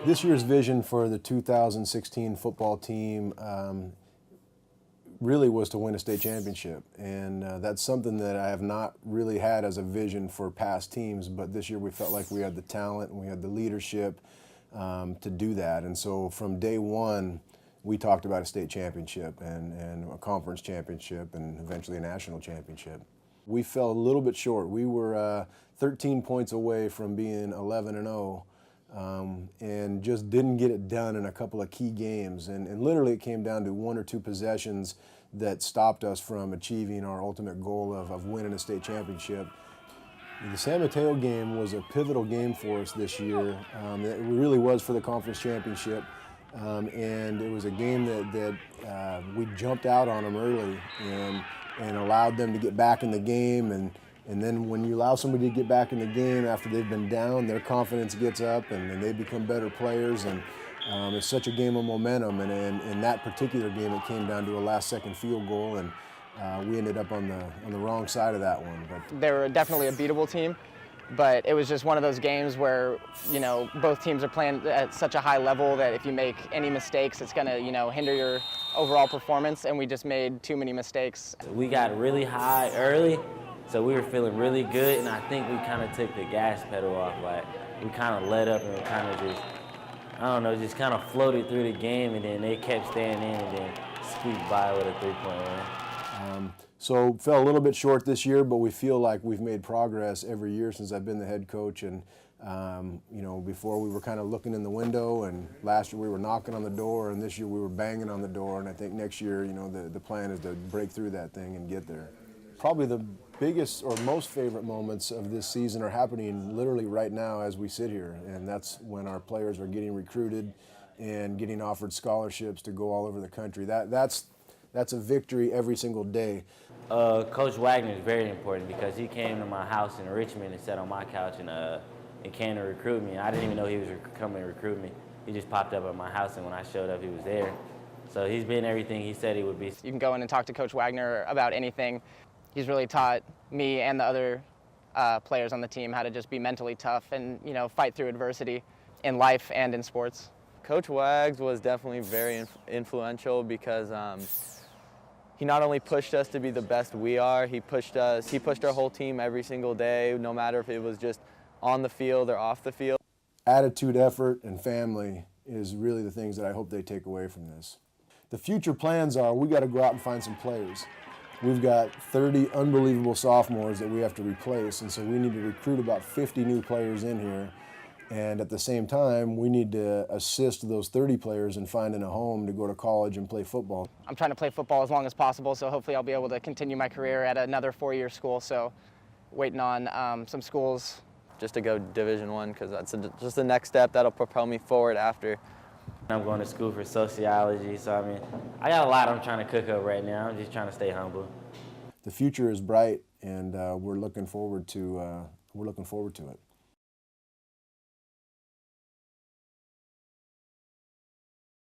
This year's vision for the 2016 football team really was to win a state championship, and that's something that I have not really had as a vision for past teams, but this year we felt like we had the talent and we had the leadership to do that. And so from day one we talked about a state championship and a conference championship and eventually a national championship. We fell a little bit short. We were 13 points away from being 11-0. And just didn't get it done in a couple of key games. And literally it came down to one or two possessions that stopped us from achieving our ultimate goal of winning a state championship. The San Mateo game was a pivotal game for us this year. It really was for the conference championship. And it was a game that we jumped out on them early and allowed them to get back in the game. And then when you allow somebody to get back in the game after they've been down, their confidence gets up and they become better players. And it's such a game of momentum. And in that particular game, it came down to a last-second field goal, and we ended up on the wrong side of that one. But they were definitely a beatable team, but it was just one of those games where, you know, both teams are playing at such a high level that if you make any mistakes, it's going to, you know, hinder your overall performance. And we just made too many mistakes. We got really high early. So we were feeling really good, and I think we kind of took the gas pedal off. Like, we kind of let up and kind of just, I don't know, just kind of floated through the game, and then they kept staying in and then squeaked by with a three-point win. So fell a little bit short this year, but we feel like we've made progress every year since I've been the head coach. And you know, before we were kind of looking in the window, and last year we were knocking on the door, and this year we were banging on the door. And I think next year, you know, the plan is to break through that thing and get there. Probably the biggest or most favorite moments of this season are happening literally right now as we sit here, and that's when our players are getting recruited and getting offered scholarships to go all over the country. That's a victory every single day. Coach Wagner is very important because he came to my house in Richmond and sat on my couch and came to recruit me. I didn't even know he was coming to recruit me. He just popped up at my house, and when I showed up, he was there. So he's been everything he said he would be. You can go in and talk to Coach Wagner about anything. He's really taught me and the other players on the team how to just be mentally tough and, you know, fight through adversity in life and in sports. Coach Wags was definitely very influential because he not only pushed us to be the best we are, he pushed our whole team every single day, no matter if it was just on the field or off the field. Attitude, effort, and family is really the things that I hope they take away from this. The future plans are we got to go out and find some players. We've got 30 unbelievable sophomores that we have to replace, and so we need to recruit about 50 new players in here. And at the same time, we need to assist those 30 players in finding a home to go to college and play football. I'm trying to play football as long as possible, so hopefully I'll be able to continue my career at another 4-year school. So waiting on some schools. Just to go Division I, because that's just the next step that'll propel me forward after. I'm going to school for sociology, so I mean, I got a lot I'm trying to cook up right now. I'm just trying to stay humble. The future is bright, and we're looking forward to it.